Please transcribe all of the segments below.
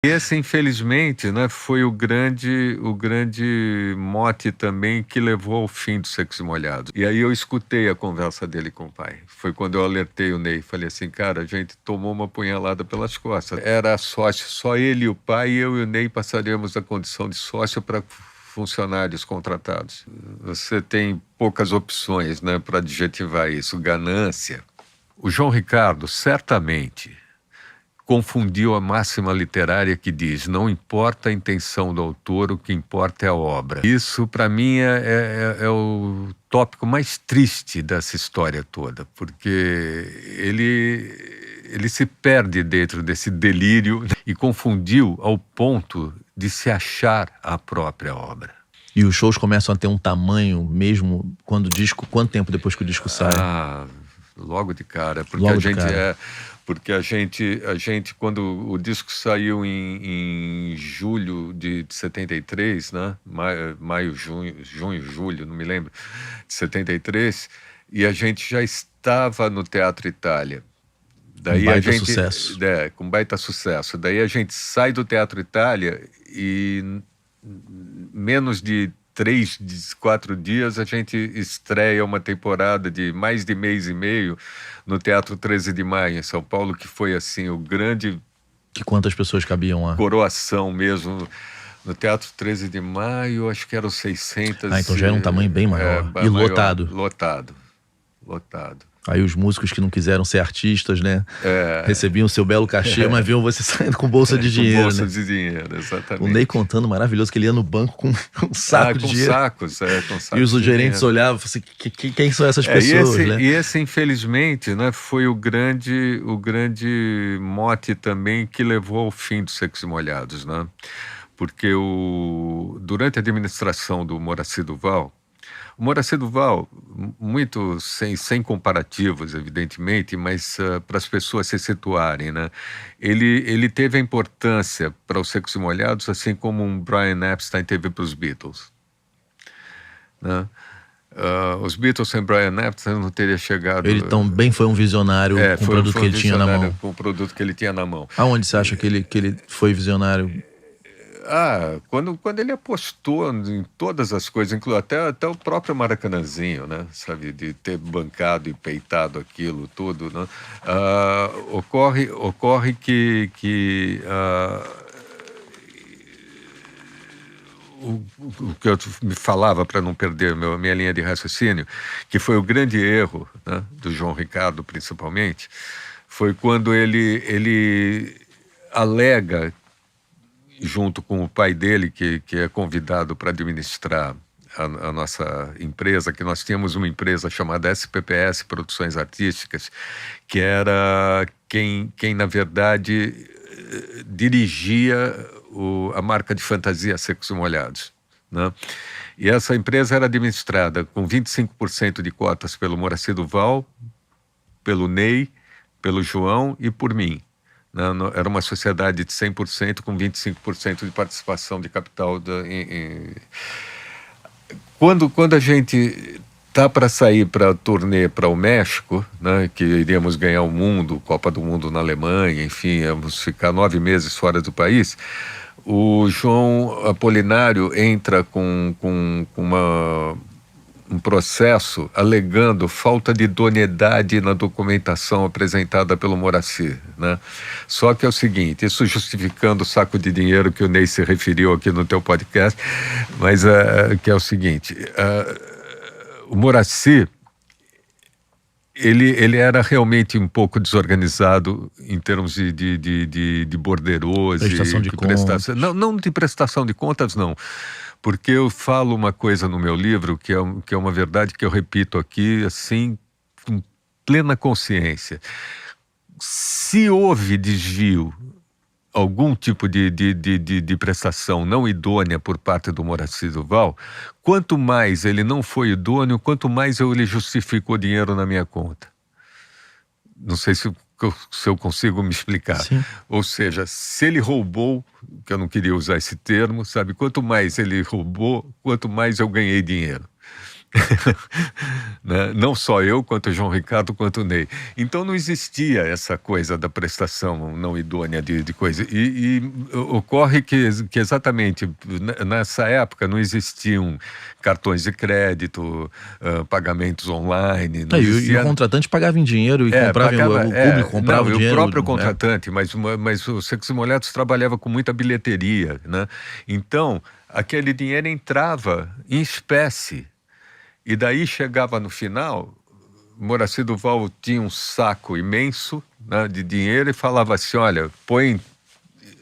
Esse, infelizmente, né, foi o grande mote também que levou ao fim do Secos e Molhados. E aí eu escutei a conversa dele com o pai. Foi quando eu alertei o Ney. Falei assim, cara, a gente tomou uma punhalada pelas costas. Era sócio, só ele e o pai, e eu e o Ney passaríamos a condição de sócio para funcionários contratados. Você tem poucas opções, né, para adjetivar isso. Ganância. O João Ricardo, certamente confundiu a máxima literária que diz: não importa a intenção do autor, o que importa é a obra. Isso, para mim, é o tópico mais triste dessa história toda, porque ele se perde dentro desse delírio e confundiu ao ponto de se achar a própria obra. E os shows começam a ter um tamanho mesmo quando o disco... Quanto tempo depois que o disco sai? Logo de cara, porque Logo a de gente cara. porque a gente quando o disco saiu em julho de 73, né? Maio, junho, julho, não me lembro, de 73, e a gente já estava no Teatro Itália. Daí Baita sucesso. com baita sucesso. Daí a gente sai do Teatro Itália e menos de 4 dias a gente estreia uma temporada de mais de mês e meio no Teatro 13 de Maio, em São Paulo, que foi assim o grande Que quantas pessoas cabiam lá? coroação mesmo. No Teatro 13 de Maio, acho que eram 600... Então já era um tamanho bem maior. E maior, lotado. Lotado. Aí os músicos que não quiseram ser artistas, né? Recebiam o seu belo cachê, mas viam você saindo com bolsa de dinheiro, com bolsa né? de dinheiro, exatamente. O Ney contando maravilhoso que ele ia no banco com um saco de dinheiro. Com sacos E os gerentes olhavam e falavam assim, quem são essas pessoas, né? E esse, infelizmente, né, foi o grande mote também que levou ao fim dos Secos e Molhados, né? Porque durante a administração do Moraci Duval, o Moraci Duval, muito sem comparativos, evidentemente, mas para as pessoas se situarem, né? Ele teve a importância para os Secos e Molhados, assim como um Brian Epstein teve para os Beatles, né? Os Beatles sem Brian Epstein não teria chegado... Ele também foi um visionário com o produto que ele tinha na mão. Com o produto que ele tinha na mão. Aonde você acha que ele foi visionário? Quando ele apostou em todas as coisas, até o próprio Maracanãzinho, né? Sabe, de ter bancado e peitado aquilo tudo, né? Ocorre que o que eu me falava, para não perder minha linha de raciocínio, que foi o grande erro, né, do João Ricardo, principalmente, foi quando ele alega, junto com o pai dele, que é convidado para administrar a nossa empresa, que nós tínhamos uma empresa chamada SPPS Produções Artísticas, que era quem na verdade, dirigia a marca de fantasia Secos e Molhados, né? E essa empresa era administrada com 25% de cotas pelo Moraci Duval, pelo Ney, pelo João e por mim. Era uma sociedade de 100% com 25% de participação de capital. Quando a gente tá para sair para turnê para o México, né, que iríamos ganhar o mundo, Copa do Mundo na Alemanha, enfim, íamos ficar 9 meses fora do país, o João Apolinário entra com um processo alegando falta de idoneidade na documentação apresentada pelo Moraci, né? Só que é o seguinte, isso justificando o saco de dinheiro que o Ney se referiu aqui no teu podcast, mas que é o seguinte, o Moraci, ele era realmente um pouco desorganizado em termos de borderose. Prestação de contas. Não de prestação de contas, não. Porque eu falo uma coisa no meu livro que é uma verdade que eu repito aqui, assim, com plena consciência. Se houve desvio, algum tipo de prestação não idônea por parte do Moraci Duval, quanto mais ele não foi idôneo, quanto mais ele justificou dinheiro na minha conta. Não sei se eu consigo me explicar. Sim. Ou seja, se ele roubou, que eu não queria usar esse termo, sabe? Quanto mais ele roubou, quanto mais eu ganhei dinheiro. Né? Não só eu, quanto o João Ricardo, quanto o Ney. Então não existia essa coisa da prestação não idônea de coisa. E ocorre que exatamente nessa época não existiam cartões de crédito, pagamentos online. Não existia... E o contratante pagava em dinheiro e comprava, o público comprava o dinheiro. O próprio contratante, mas o Secos e Molhados trabalhava com muita bilheteria, né? Então, aquele dinheiro entrava em espécie. E daí chegava no final, Moraci Duval tinha um saco imenso, né, de dinheiro e falava assim, olha, põe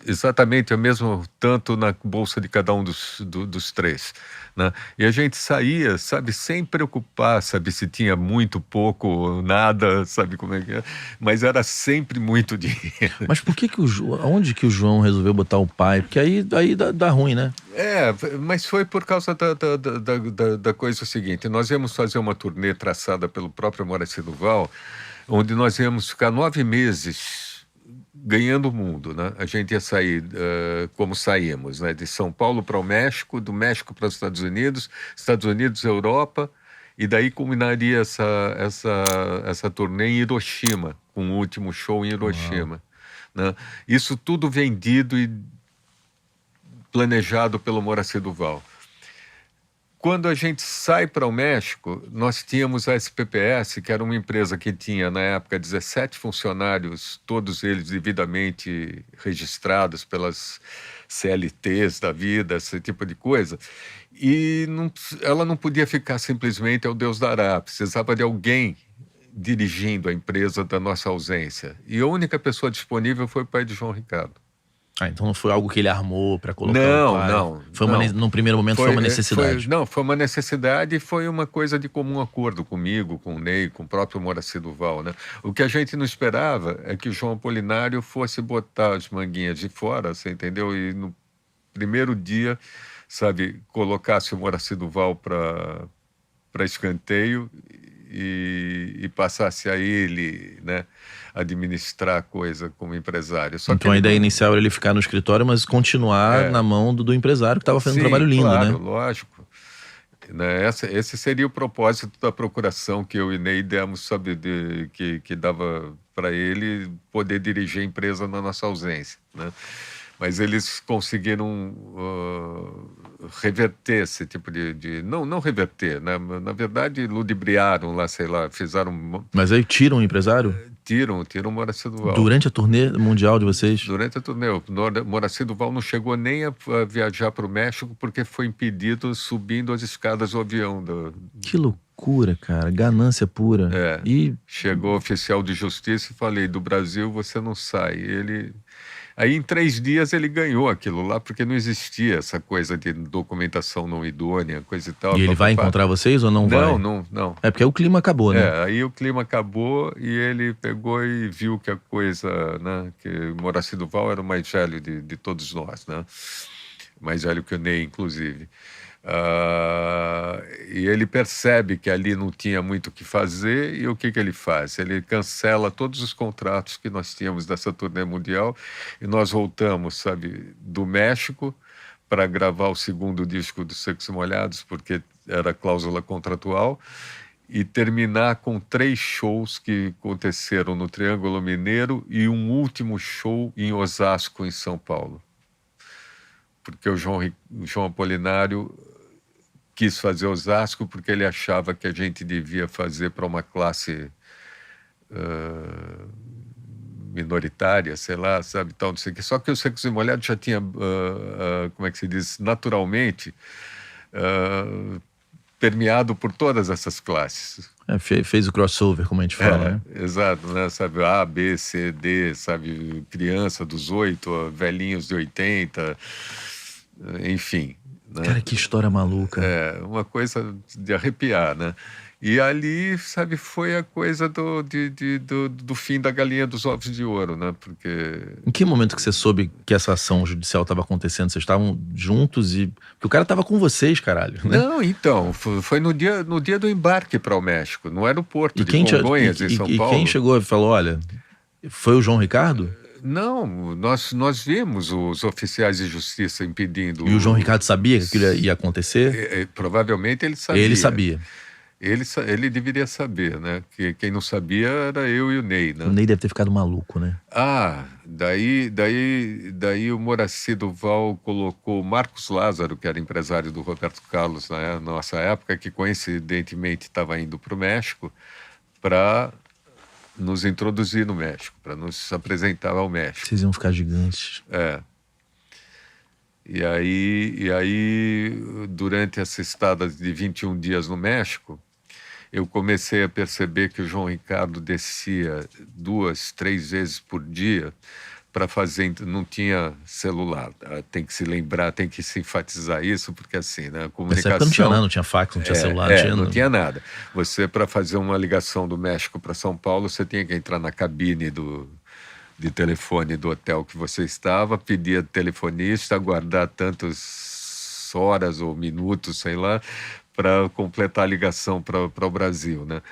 exatamente o mesmo tanto na bolsa de cada um dos três. Né? E a gente saía, sabe, sem preocupar, sabe, se tinha muito, pouco, nada, sabe como é que é, mas era sempre muito dinheiro. Mas por que onde que o João resolveu botar o pai? Porque aí dá ruim, né? Mas foi por causa da coisa seguinte, nós íamos fazer uma turnê traçada pelo próprio Moraci Duval, onde nós íamos ficar 9 meses ganhando o mundo, né? A gente ia sair como saímos, né? De São Paulo para o México, do México para os Estados Unidos, Europa, e daí culminaria essa turnê em Hiroshima, com o último show em Hiroshima. Né? Isso tudo vendido e planejado pelo Moraci Duval. Quando a gente sai para o México, nós tínhamos a SPPS, que era uma empresa que tinha, na época, 17 funcionários, todos eles devidamente registrados pelas CLTs da vida, esse tipo de coisa. E ela não podia ficar simplesmente ao Deus dará, precisava de alguém dirigindo a empresa da nossa ausência. E a única pessoa disponível foi o pai de João Ricardo. Então não foi algo que ele armou para colocar não, o pai? Não. No primeiro momento foi uma necessidade? Foi uma necessidade e foi uma coisa de comum acordo comigo, com o Ney, com o próprio Moraci Duval, né? O que a gente não esperava é que o João Apolinário fosse botar as manguinhas de fora, você entendeu? E no primeiro dia, sabe, colocasse o Moraci Duval para escanteio e passasse a ele, né, administrar a coisa como empresário. Só então a ideia inicial era ele ficar no escritório, mas continuar na mão do empresário que estava fazendo um trabalho lindo, claro, né? Lógico. Né? Esse seria o propósito da procuração que eu e Ney demos, sabe, que dava para ele poder dirigir a empresa na nossa ausência, né? Mas eles conseguiram reverter esse tipo de... Não reverter, né? Na verdade, ludibriaram lá, sei lá, fizeram... Mas aí tiram o empresário? Tiram o Moraci Duval. Durante a turnê mundial de vocês? Durante a turnê. O Moraci Duval não chegou nem a viajar para o México porque foi impedido subindo as escadas do avião. Que loucura, cara. Ganância pura. Chegou oficial de justiça e falei, do Brasil você não sai. Aí em 3 dias ele ganhou aquilo lá, porque não existia essa coisa de documentação não idônea, coisa e tal. E ele vai encontrar vocês ou não vai? Não. É porque o clima acabou, né? Aí o clima acabou e ele pegou e viu que a coisa, né, que Moraci Duval era o mais velho de todos nós, né? Mais velho que o Ney, inclusive. E ele percebe que ali não tinha muito o que fazer e o que ele faz? Ele cancela todos os contratos que nós tínhamos dessa turnê mundial e nós voltamos, sabe, do México para gravar o segundo disco dos Secos e Molhados, porque era cláusula contratual, e terminar com 3 shows que aconteceram no Triângulo Mineiro e um último show em Osasco, em São Paulo. Porque o João Apolinário quis fazer Osasco porque ele achava que a gente devia fazer para uma classe minoritária, sei lá, sabe, tal, não sei o que. Só que o Secos e Molhados já tinha, como é que se diz, naturalmente permeado por todas essas classes. Fez o crossover, como a gente fala, né? Exato, né? Sabe, A, B, C, D, sabe, criança dos 8, velhinhos de 80, enfim. Né? Cara, que história maluca. Uma coisa de arrepiar, né? E ali, sabe, foi a coisa do fim da galinha dos ovos de ouro, né? Porque... Em que momento que você soube que essa ação judicial estava acontecendo? Vocês estavam juntos e... Porque o cara estava com vocês, caralho, né? Não, então, foi no dia do embarque para o México, no aeroporto de Congonhas, em São Paulo. E quem chegou e falou, olha, foi o João Ricardo? Não, nós vimos os oficiais de justiça impedindo. E o João Ricardo sabia que aquilo ia acontecer? Provavelmente ele sabia. Ele sabia. Ele deveria saber, né? Que quem não sabia era eu e o Ney, né? O Ney deve ter ficado maluco, né? Daí o Moraci Duval colocou o Marcos Lázaro, que era empresário do Roberto Carlos na nossa época, que coincidentemente estava indo para o México, para nos introduzir no México, para nos apresentar ao México. Vocês iam ficar gigantes. E aí, durante essa estada de 21 dias no México, eu comecei a perceber que o João Ricardo descia 2, 3 vezes por dia para fazer, não tinha celular, tem que se lembrar, tem que se enfatizar isso, porque assim, né, a comunicação... Nessa época não tinha nada, não tinha fax, não tinha celular, não tinha nada. Você, para fazer uma ligação do México para São Paulo, você tinha que entrar na cabine de telefone do hotel que você estava, pedir telefonista, aguardar tantas horas ou minutos, sei lá, para completar a ligação para o Brasil, né?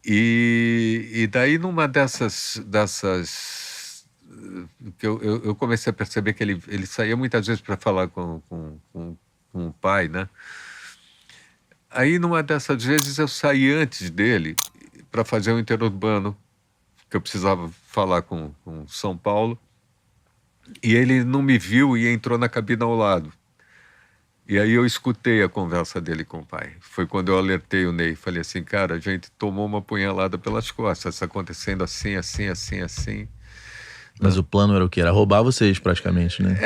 E daí numa dessas que eu comecei a perceber que ele saía muitas vezes para falar com o pai, né? Aí numa dessas vezes eu saí antes dele para fazer um interurbano, que eu precisava falar com São Paulo, e ele não me viu e entrou na cabine ao lado. E aí eu escutei a conversa dele com o pai. Foi quando eu alertei o Ney. Falei assim, cara, a gente tomou uma punhalada pelas costas. Está acontecendo assim, assim, assim, assim. Mas o plano era o quê? Era roubar vocês praticamente, né?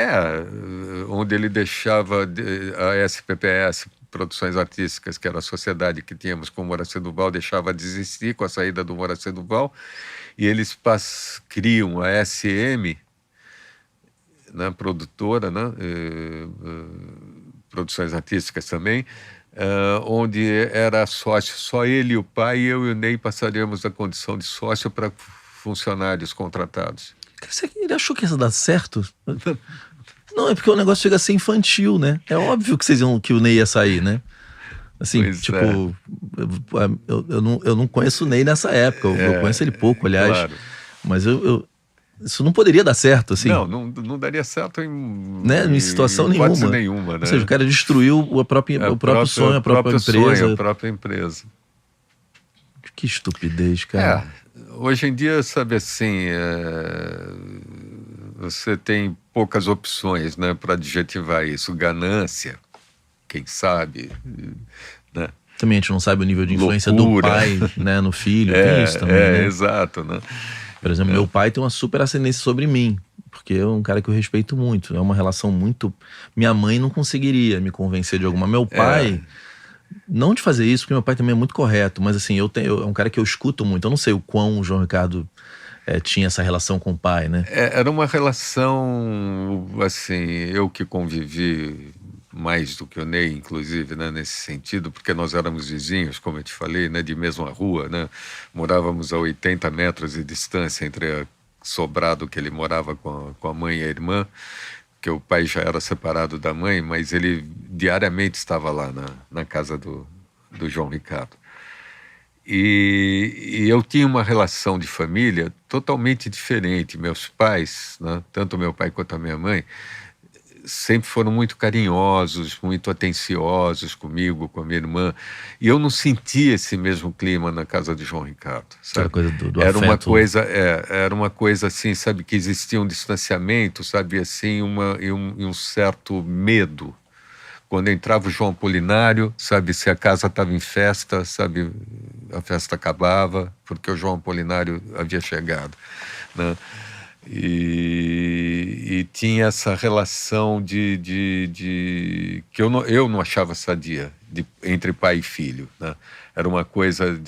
Onde ele deixava a SPPS, Produções Artísticas, que era a sociedade que tínhamos com o Moraci Duval, deixava de existir com a saída do Moraci Duval. E eles criam a SM, né, produtora, né, Produções Artísticas também, onde era sócio, só ele e o pai, e eu e o Ney passaríamos a condição de sócio para funcionários contratados. Ele achou que ia dar certo? Não, é porque o negócio chega a ser infantil, né? É óbvio que o Ney ia sair, né? Assim, Pois tipo, eu não conheço o Ney nessa época, eu conheço ele pouco, aliás. Claro. Mas isso não poderia dar certo, assim. Não daria certo em situação nenhuma, né? Ou seja, o cara destruiu o próprio sonho, a própria empresa. A própria empresa. Que estupidez, cara. Hoje em dia, sabe assim, você tem poucas opções, né, para adjetivar isso. Ganância, quem sabe, né? Também a gente não sabe o nível de influência Loucura. do pai, né, no filho, tem isso também, né? Exato, né? Por exemplo, meu pai tem uma super ascendência sobre mim, porque é um cara que eu respeito muito, é uma relação muito... Minha mãe não conseguiria me convencer de alguma. Meu pai, não de fazer isso, porque meu pai também é muito correto, mas assim, é um cara que eu escuto muito, eu não sei o quão o João Ricardo tinha essa relação com o pai, né? Era uma relação, assim, eu que convivi mais do que o Ney, inclusive, né, nesse sentido, porque nós éramos vizinhos, como eu te falei, né, de mesma rua, né, morávamos a 80 metros de distância entre a sobrado que ele morava com a mãe e a irmã, que o pai já era separado da mãe, mas ele diariamente estava lá na casa do João Ricardo. E eu tinha uma relação de família totalmente diferente. Meus pais, né, tanto meu pai quanto a minha mãe, sempre foram muito carinhosos, muito atenciosos comigo, com a minha irmã. E eu não sentia esse mesmo clima na casa de João Ricardo. Sabe? Aquela coisa do era afeto. Era uma coisa assim, sabe, que existia um distanciamento, sabe, assim, um certo medo. Quando entrava o João Apolinário, sabe, se a casa estava em festa, sabe, a festa acabava, porque o João Apolinário havia chegado, né? E tinha essa relação que eu não achava sadia entre pai e filho, né? Era uma coisa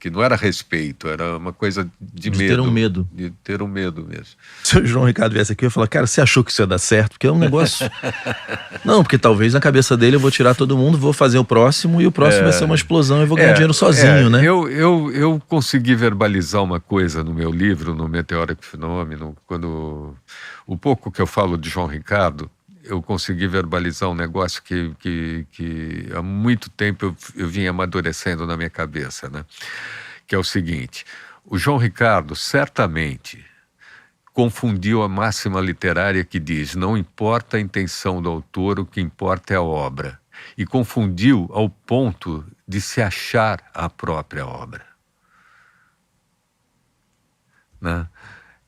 que não era respeito, era uma coisa de medo. Ter um medo. De ter um medo mesmo. Se o João Ricardo viesse aqui, eu ia falar, cara, você achou que isso ia dar certo? Porque é um negócio... Não, porque talvez na cabeça dele eu vou tirar todo mundo, vou fazer o próximo, e o próximo vai ser uma explosão e eu vou ganhar dinheiro sozinho, né? Eu consegui verbalizar uma coisa no meu livro, no Meteórico Fenômeno, quando o pouco que eu falo de João Ricardo, eu consegui verbalizar um negócio que há muito tempo eu vinha amadurecendo na minha cabeça, né? Que é o seguinte: o João Ricardo certamente confundiu a máxima literária que diz: não importa a intenção do autor, o que importa é a obra. E confundiu ao ponto de se achar a própria obra. Né?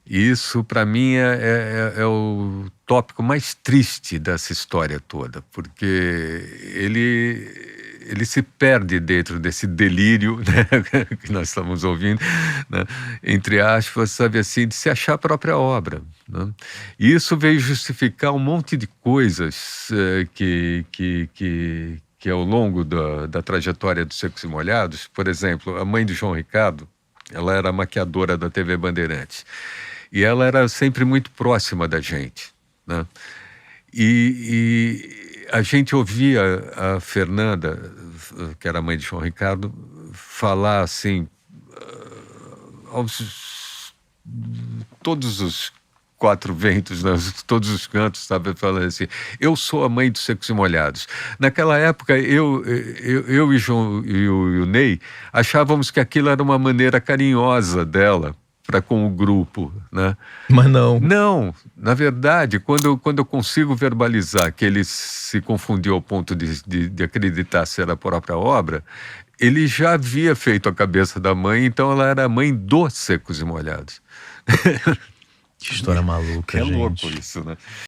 Isso, para mim, é o tópico mais triste dessa história toda, porque ele se perde dentro desse delírio, né, que nós estamos ouvindo, né, entre aspas, sabe assim, de se achar a própria obra. Né? E isso veio justificar um monte de coisas que ao longo da trajetória dos Secos e Molhados, por exemplo, a mãe de João Ricardo, ela era maquiadora da TV Bandeirantes. E ela era sempre muito próxima da gente. Né? E a gente ouvia a Fernanda, que era a mãe de João Ricardo, falar assim, todos os quatro ventos, né? Todos os cantos, sabe, falando assim: eu sou a mãe dos Secos e Molhados. Naquela época, eu e João e o Ney achávamos que aquilo era uma maneira carinhosa dela para com o grupo, né? Mas não. Não, na verdade, quando eu consigo verbalizar que ele se confundiu ao ponto de acreditar ser a própria obra, ele já havia feito a cabeça da mãe, então ela era a mãe dos Secos e Molhados. Que história maluca, É gente. louco isso, né?